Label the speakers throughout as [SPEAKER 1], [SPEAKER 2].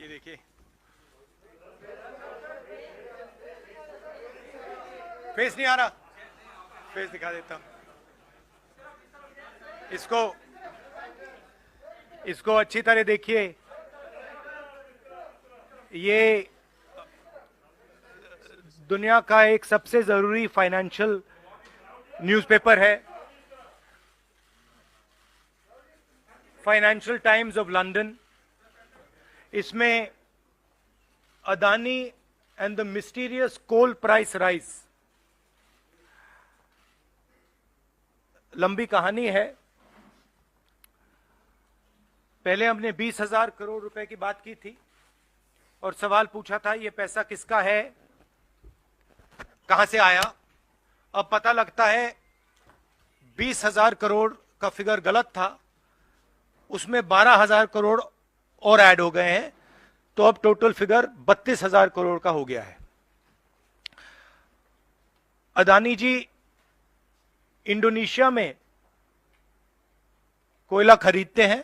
[SPEAKER 1] ये देखिए, फेस नहीं आ रहा, फेस दिखा देता हूं इसको अच्छी तरह देखिए। ये दुनिया का एक सबसे जरूरी फाइनेंशियल न्यूज़पेपर है, फाइनेंशियल टाइम्स ऑफ लंदन। इसमें Adani and the mysterious coal price rise, लंबी कहानी है। पहले हमने 20,000 करोड़ रुपए की बात की थी और सवाल पूछा था ये पैसा किसका है, कहां से आया। अब पता लगता है 20,000 करोड़ का फिगर गलत था, उसमें 12,000 करोड़ और ऐड हो गए हैं, तो अब टोटल फिगर 32,000 करोड़ का हो गया है। अदानी जी इंडोनेशिया में कोयला खरीदते हैं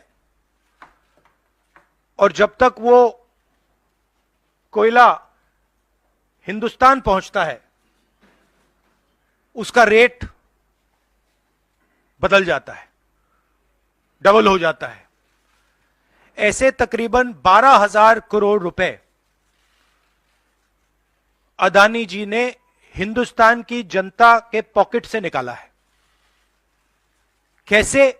[SPEAKER 1] और जब तक वो कोयला हिंदुस्तान पहुंचता है उसका रेट बदल जाता है, डबल हो जाता है। ऐसे तकरीबन 12,000 करोड़ रुपए अदानी जी ने हिंदुस्तान की जनता के पॉकेट से निकाला है। कैसे?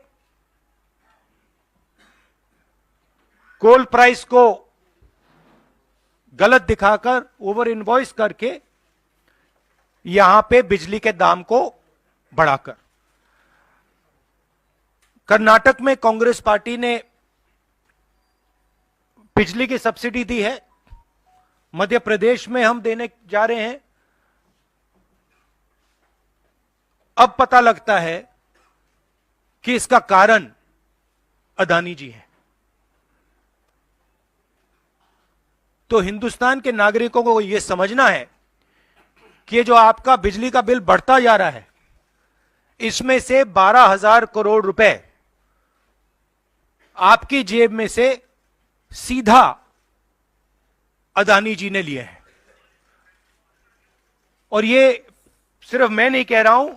[SPEAKER 1] कोल प्राइस को गलत दिखाकर, ओवर इनवॉइस करके, यहां पे बिजली के दाम को बढ़ाकर। कर्नाटक में कांग्रेस पार्टी ने बिजली की सब्सिडी दी है, मध्य प्रदेश में हम देने जा रहे हैं। अब पता लगता है कि इसका कारण अदानी जी हैं। तो हिंदुस्तान के नागरिकों को यह समझना है कि ये जो आपका बिजली का बिल बढ़ता जा रहा है, इसमें से 12,000 करोड़ रुपए आपकी जेब में से सीधा अदानी जी ने लिए हैं। और ये सिर्फ मैं नहीं कह रहा हूं,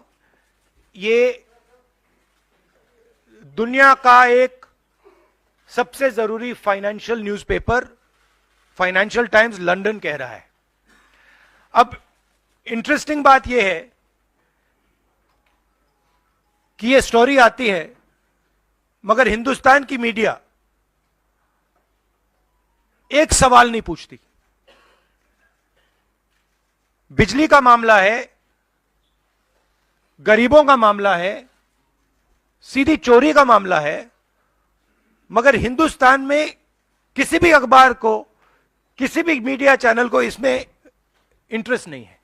[SPEAKER 1] ये दुनिया का एक सबसे जरूरी financial newspaper financial times London कह रहा है। अब इंटरेस्टिंग बात यह है कि यह स्टोरी आती है, मगर हिंदुस्तान की मीडिया एक सवाल नहीं पूछती। बिजली का मामला है, गरीबों का मामला है, सीधी चोरी का मामला है, मगर हिंदुस्तान में किसी भी अखबार को, किसी भी मीडिया चैनल को इसमें इंटरेस्ट नहीं है।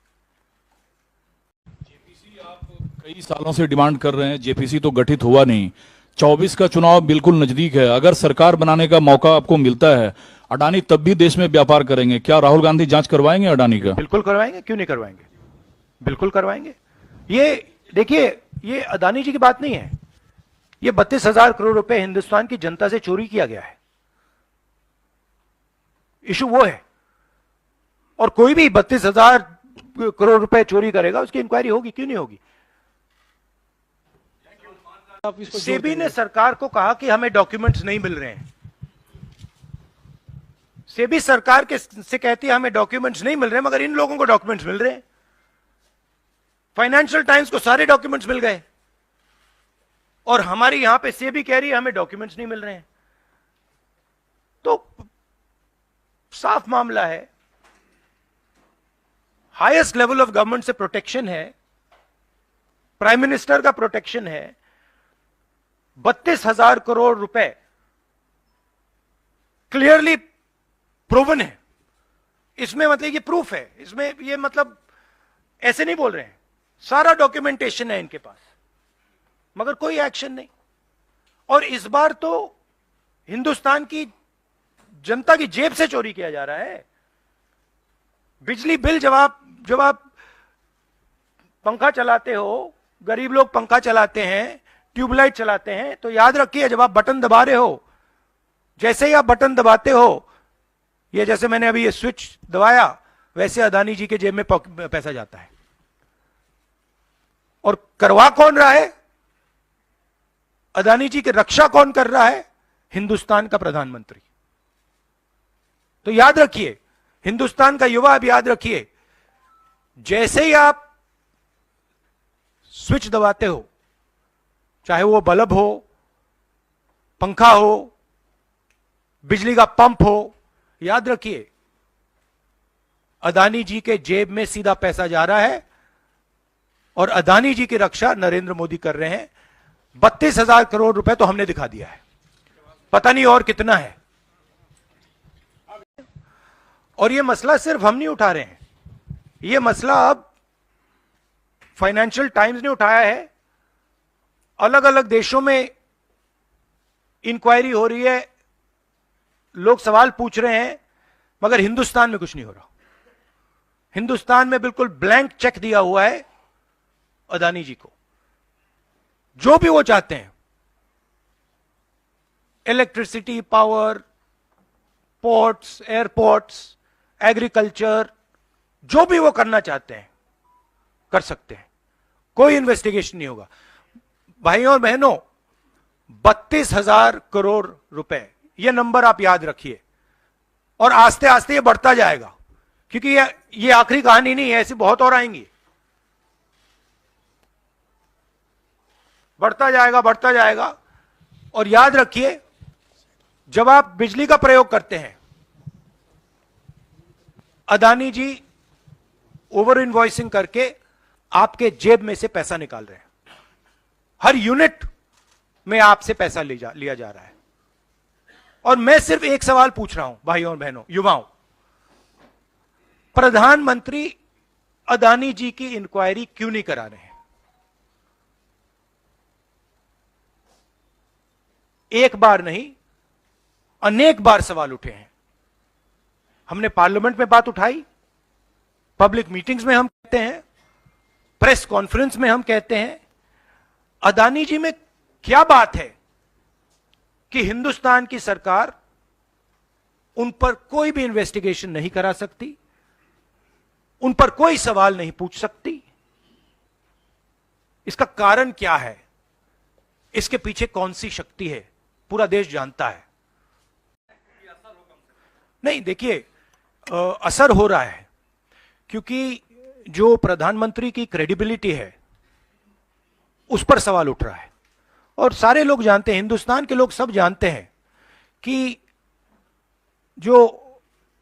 [SPEAKER 2] जेपीसी आप कई सालों से डिमांड कर रहे हैं, जेपीसी तो गठित हुआ नहीं। 24 का चुनाव बिल्कुल नजदीक है, अगर सरकार बनाने का मौका आपको मिलता है, अडानी तब भी देश में व्यापार करेंगे। क्या राहुल गांधी जांच करवाएंगे अडानी का?
[SPEAKER 1] बिल्कुल करवाएंगे, क्यों नहीं करवाएंगे, बिल्कुल करवाएंगे। ये देखिए, ये अदानी जी की बात नहीं है, ये 32,000 करोड़ रुपए हिंदुस्तान की जनता से चोरी किया गया है। इशू वो है। और कोई भी 32,000 करोड़ रुपए चोरी करेगा, उसकी इंक्वायरी होगी, क्यों नहीं होगी। सेबी ने सरकार को कहा कि हमें डॉक्यूमेंट्स नहीं मिल रहे हैं। सेबी सरकार के से कहती है हमें डॉक्यूमेंट्स नहीं मिल रहे, मगर इन लोगों को डॉक्यूमेंट्स मिल रहे हैं। फाइनेंशियल टाइम्स को सारे डॉक्यूमेंट्स मिल गए और हमारी यहां पे सेबी कह रही है हमें डॉक्यूमेंट्स नहीं मिल रहे हैं। तो साफ मामला है, हाईएस्ट लेवल ऑफ गवर्नमेंट से प्रोटेक्शन है, प्राइम मिनिस्टर का प्रोटेक्शन है। 32,000 करोड़ रुपए क्लियरली प्रूवन है। इसमें मतलब ये प्रूफ है, इसमें ये मतलब ऐसे नहीं बोल रहे हैं, सारा डॉक्यूमेंटेशन है इनके पास, मगर कोई एक्शन नहीं। और इस बार तो हिंदुस्तान की जनता की जेब से चोरी किया जा रहा है। बिजली बिल जब आप पंखा चलाते हो, गरीब लोग पंखा चलाते हैं, ट्यूबलाइट चलाते हैं, तो याद रखिए जब आप बटन दबा रहे हो, जैसे ही आप बटन दबाते हो ये जैसे मैंने अभी ये स्विच दबाया, वैसे अदानी जी के जेब में पैसा जाता है। और करवा कौन रहा है? अदानी जी की रक्षा कौन कर रहा है? हिंदुस्तान का प्रधानमंत्री। तो याद रखिए, हिंदुस्तान का युवा, अब याद रखिए, जैसे ही आप स्विच दबाते हो, चाहे वो बल्ब हो, पंखा हो, बिजली का पंप हो, याद रखिए अदानी जी के जेब में सीधा पैसा जा रहा है और अदानी जी की रक्षा नरेंद्र मोदी कर रहे हैं। 32,000 करोड़ रुपए तो हमने दिखा दिया है, पता नहीं और कितना है। और यह मसला सिर्फ हम नहीं उठा रहे हैं, यह मसला अब फाइनेंशियल टाइम्स ने उठाया है, अलग अलग देशों में इंक्वायरी हो रही है, लोग सवाल पूछ रहे हैं, मगर हिंदुस्तान में कुछ नहीं हो रहा। हिंदुस्तान में बिल्कुल ब्लैंक चेक दिया हुआ है अदानी जी को, जो भी वो चाहते हैं, electricity, power, ports, airports, agriculture, जो भी वो करना चाहते हैं कर सकते हैं, कोई इन्वेस्टिगेशन नहीं होगा। भाइयों और बहनों, 32,000 करोड़ रुपए, ये नंबर आप याद रखिए, और आस्ते आस्ते ये बढ़ता जाएगा, क्योंकि ये आखिरी कहानी नहीं है, ऐसी बहुत और आएंगी। बढ़ता जाएगा, बढ़ता जाएगा। और याद रखिए, जब आप बिजली का प्रयोग करते हैं, अदानी जी ओवर इनवॉइसिंग करके आपके जेब में से पैसा निकाल रहे हैं। हर यूनिट में आपसे पैसा लिया जा रहा है। और मैं सिर्फ एक सवाल पूछ रहा हूं भाइयों और बहनों, युवाओं, प्रधानमंत्री अदानी जी की इंक्वायरी क्यों नहीं करा रहे हैं? एक बार नहीं, अनेक बार सवाल उठे हैं। हमने पार्लियामेंट में बात उठाई, पब्लिक मीटिंग्स में हम कहते हैं, प्रेस कॉन्फ्रेंस में हम कहते हैं, अदानी जी में क्या बात है कि हिंदुस्तान की सरकार उन पर कोई भी इन्वेस्टिगेशन नहीं करा सकती, उन पर कोई सवाल नहीं पूछ सकती? इसका कारण क्या है? इसके पीछे कौन सी शक्ति है? पूरा देश जानता है। नहीं, देखिए, असर हो रहा है, क्योंकि जो प्रधानमंत्री की क्रेडिबिलिटी है उस पर सवाल उठ रहा है। और सारे लोग जानते हैं, हिंदुस्तान के लोग सब जानते हैं कि जो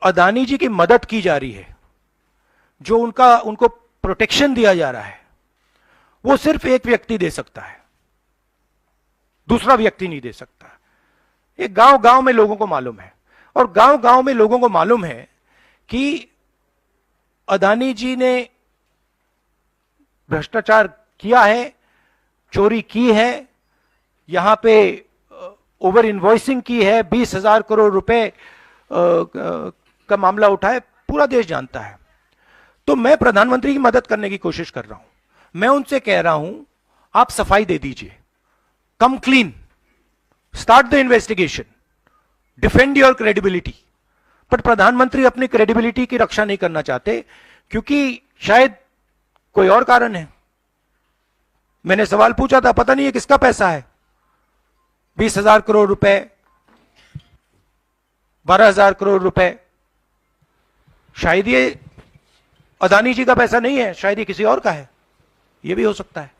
[SPEAKER 1] अदानी जी की मदद की जा रही है, जो उनको प्रोटेक्शन दिया जा रहा है, वो सिर्फ एक व्यक्ति दे सकता है, दूसरा व्यक्ति नहीं दे सकता। ये गांव गांव में लोगों को मालूम है, और गांव गांव में लोगों को मालूम है कि अदानी जी ने भ्रष्टाचार किया है, चोरी की है, यहां पे ओवर इनवॉइसिंग की है, 20,000 करोड़ रुपए का मामला उठा है, पूरा देश जानता है। तो मैं प्रधानमंत्री की मदद करने की कोशिश कर रहा हूं। मैं उनसे कह रहा हूं, आप सफाई दे दीजिए, कम clean, start the investigation, defend your credibility. पर प्रधानमंत्री अपनी क्रेडिबिलिटी की रक्षा नहीं करना चाहते, क्योंकि शायद कोई और कारण है। मैंने सवाल पूछा था, पता नहीं है किसका पैसा है, 20,000 करोड़ रुपए, 12,000 करोड़ रुपए, शायद ये अदानी जी का पैसा नहीं है, शायद ये किसी और का है, ये भी हो सकता है।